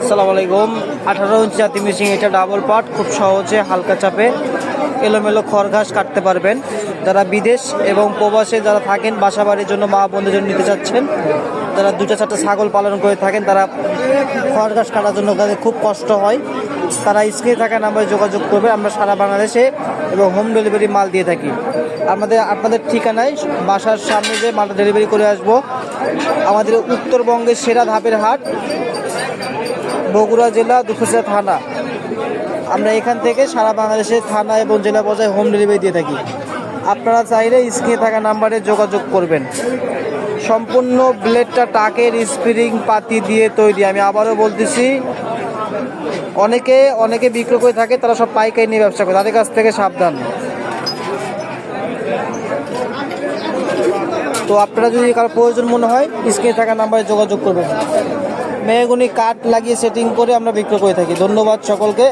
আসসালামু আলাইকুম। 18 ইঞ্চি জাতি মেশিন, এটা ডাবল পার্ট, খুব সহজে হালকা চাপে এলোমেলো খড় ঘাস কাটতে পারবেন। যারা বিদেশ এবং প্রবাসে যারা থাকেন, বাসা বাড়ির জন্য মা বোনদের জন্য নিতে চাচ্ছেন, যারা 2-4টা ছাগল পালন করে থাকেন, তারা খড় ঘাস কাটার জন্য তাদের খুব কষ্ট হয়, তারা স্ক্রিনে থাকা নাম্বারে যোগাযোগ করবে। আমরা সারা বাংলাদেশে এবং হোম ডেলিভারি মাল দিয়ে থাকি। আপনাদের ঠিকানায় বাসার সামনে যে মালটা ডেলিভারি করে আসবো। আমাদের উত্তরবঙ্গের সেরা ধাপের হাট, বগুড়া জেলা, দুপচাচিঁয়া থানা। আমরা এখান থেকে সারা বাংলাদেশের থানা এবং জেলা পর্যায়ে হোম ডেলিভারি দিয়ে থাকি। আপনারা চাইলে স্ক্রিনে থাকা নাম্বারে যোগাযোগ করবেন। সম্পূর্ণ ব্লেডটা টাকের স্প্রিং পাতি দিয়ে তৈরি। আমি আবারও বলতেছি, অনেকে বিক্রি করে থাকে, তারা সব পাইকারি নিয়ে ব্যবসা করে, তাদের কাছ থেকে সাবধান। তো আপনারা যদি কারো প্রয়োজন মনে হয়, স্ক্রিনে থাকা নাম্বারে যোগাযোগ করবেন। মেহগনি কাঠ লাগিয়ে সেটিং করে আমরা বিক্রি করে থাকি। ধন্যবাদ সকলকে।